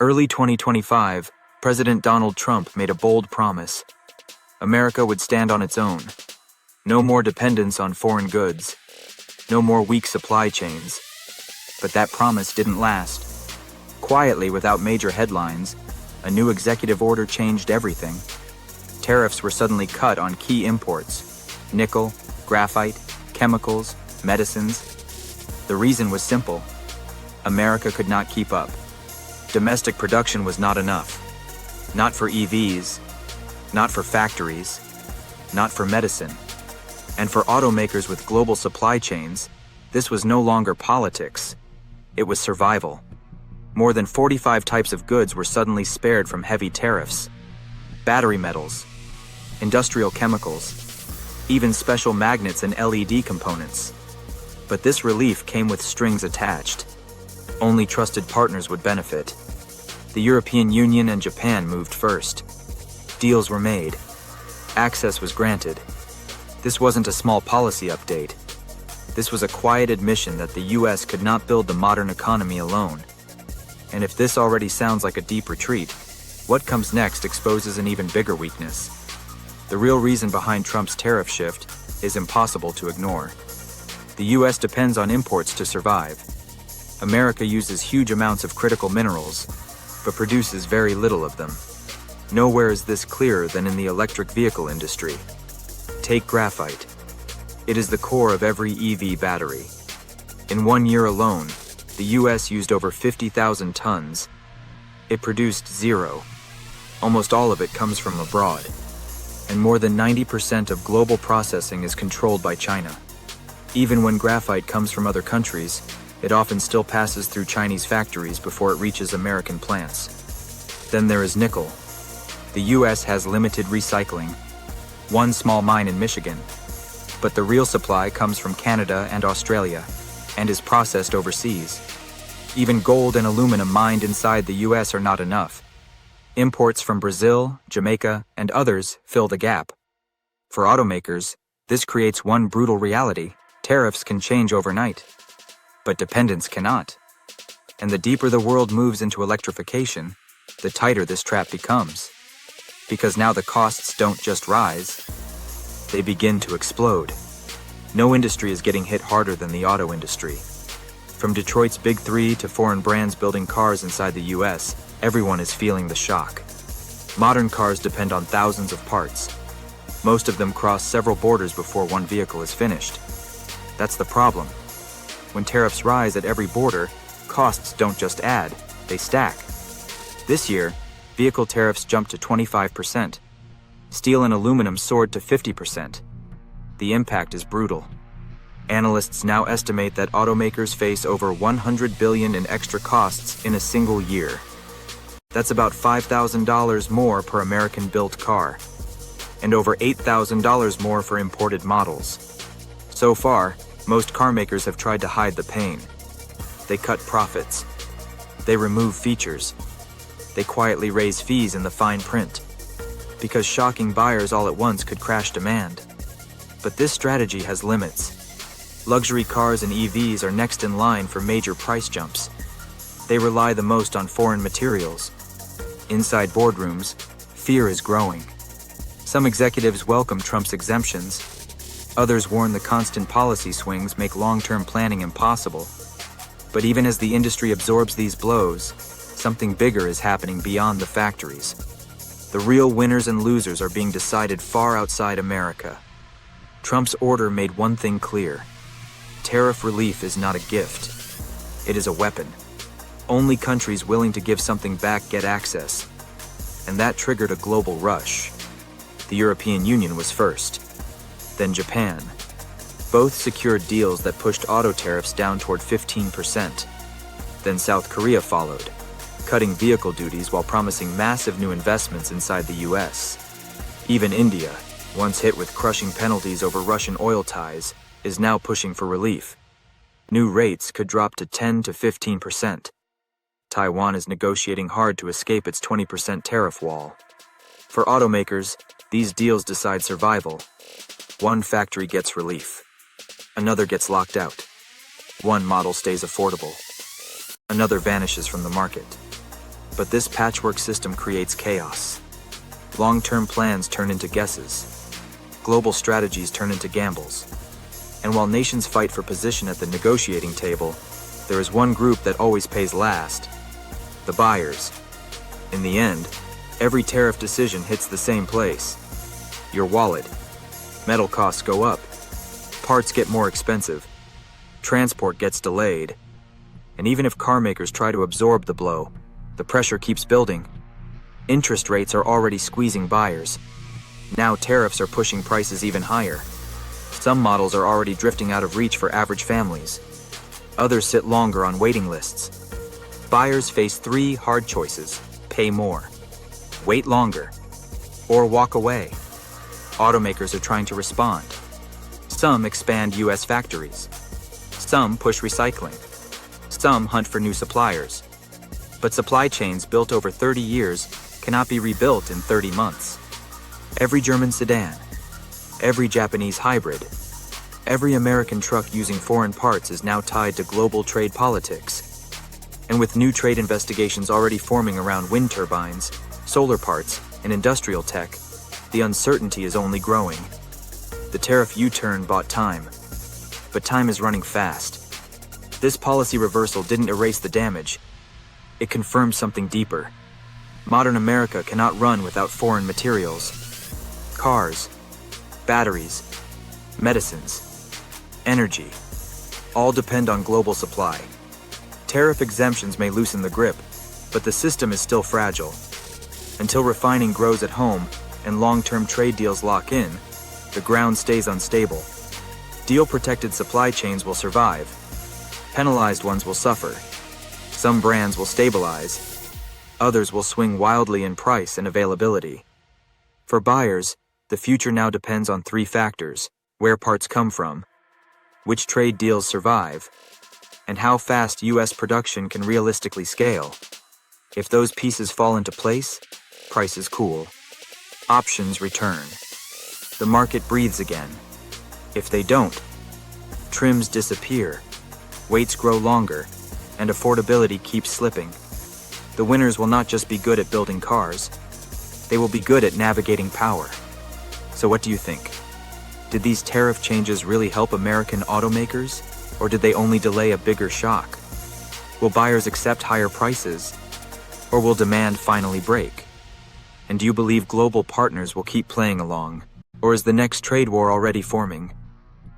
Early 2025, President Donald Trump made a bold promise. America would stand on its own. No more dependence on foreign goods. No more weak supply chains. But that promise didn't last. Quietly, without major headlines, a new executive order changed everything. Tariffs were suddenly cut on key imports: nickel, graphite, chemicals, medicines. The reason was simple. America could not keep up. Domestic production was not enough. Not for EVs, not for factories, not for medicine. And for automakers with global supply chains, this was no longer politics. It was survival. More than 45 types of goods were suddenly spared from heavy tariffs. Battery metals, industrial chemicals, even special magnets and LED components. But this relief came with strings attached. Only trusted partners would benefit. The European Union and Japan moved first. Deals were made. Access was granted. This wasn't a small policy update. This was a quiet admission that the US could not build the modern economy alone. And if this already sounds like a deep retreat, what comes next exposes an even bigger weakness. The real reason behind Trump's tariff shift is impossible to ignore. The US depends on imports to survive. America uses huge amounts of critical minerals, but produces very little of them. Nowhere is this clearer than in the electric vehicle industry. Take graphite. It is the core of every EV battery. In 1 year alone, the US used over 50,000 tons. It produced zero. Almost all of it comes from abroad. And more than 90% of global processing is controlled by China. Even when graphite comes from other countries, it often still passes through Chinese factories before it reaches American plants. Then there is nickel. The US has limited recycling. One small mine in Michigan. But the real supply comes from Canada and Australia, and is processed overseas. Even gold and aluminum mined inside the US are not enough. Imports from Brazil, Jamaica, and others fill the gap. For automakers, this creates one brutal reality: tariffs can change overnight. But dependence cannot. And the deeper the world moves into electrification, the tighter this trap becomes. Because now the costs don't just rise, they begin to explode. No industry is getting hit harder than the auto industry. From Detroit's Big Three to foreign brands building cars inside the US, everyone is feeling the shock. Modern cars depend on thousands of parts. Most of them cross several borders before one vehicle is finished. That's the problem. When tariffs rise at every border, costs don't just add, they stack. This year, vehicle tariffs jumped to 25%. Steel and aluminum soared to 50%. The impact is brutal. Analysts now estimate that automakers face over $100 billion in extra costs in a single year. That's about $5,000 more per American-built car, and over $8,000 more for imported models. So far, most car makers have tried to hide the pain. They cut profits. They remove features. They quietly raise fees in the fine print, because shocking buyers all at once could crash demand. But this strategy has limits. Luxury cars and EVs are next in line for major price jumps. They rely the most on foreign materials. Inside boardrooms, fear is growing. Some executives welcome Trump's exemptions. Others warn the constant policy swings make long-term planning impossible. But even as the industry absorbs these blows, something bigger is happening beyond the factories. The real winners and losers are being decided far outside America. Trump's order made one thing clear: tariff relief is not a gift. It is a weapon. Only countries willing to give something back get access. And that triggered a global rush. The European Union was first. Then Japan. Both secured deals that pushed auto tariffs down toward 15%. Then South Korea followed, cutting vehicle duties while promising massive new investments inside the US. Even India, once hit with crushing penalties over Russian oil ties, is now pushing for relief. New rates could drop to 10 to 15%. Taiwan is negotiating hard to escape its 20% tariff wall. For automakers, these deals decide survival. One factory gets relief. Another gets locked out. One model stays affordable. Another vanishes from the market. But this patchwork system creates chaos. Long-term plans turn into guesses. Global strategies turn into gambles. And while nations fight for position at the negotiating table, there is one group that always pays last: the buyers. In the end, every tariff decision hits the same place: your wallet. Metal costs go up, parts get more expensive, transport gets delayed, and even if car makers try to absorb the blow, the pressure keeps building. Interest rates are already squeezing buyers. Now tariffs are pushing prices even higher. Some models are already drifting out of reach for average families. Others sit longer on waiting lists. Buyers face three hard choices: pay more, wait longer, or walk away. Automakers are trying to respond. Some expand US factories. Some push recycling. Some hunt for new suppliers. But supply chains built over 30 years cannot be rebuilt in 30 months. Every German sedan, every Japanese hybrid, every American truck using foreign parts is now tied to global trade politics. And with new trade investigations already forming around wind turbines, solar parts, and industrial tech, the uncertainty is only growing. The tariff U-turn bought time, but time is running fast. This policy reversal didn't erase the damage. It confirmed something deeper. Modern America cannot run without foreign materials. Cars, batteries, medicines, energy, all depend on global supply. Tariff exemptions may loosen the grip, but the system is still fragile. Until refining grows at home and long-term trade deals lock in, the ground stays unstable. Deal-protected supply chains will survive. Penalized ones will suffer. Some brands will stabilize. Others will swing wildly in price and availability. For buyers, the future now depends on three factors: where parts come from, which trade deals survive, and how fast US production can realistically scale. If those pieces fall into place, prices cool. Options return. The market breathes again. If they don't, trims disappear, waits grow longer, and affordability keeps slipping. The winners will not just be good at building cars, they will be good at navigating power. So what do you think? Did these tariff changes really help American automakers, or did they only delay a bigger shock? Will buyers accept higher prices, or will demand finally break? And do you believe global partners will keep playing along, or is the next trade war already forming?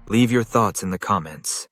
Leave your thoughts in the comments.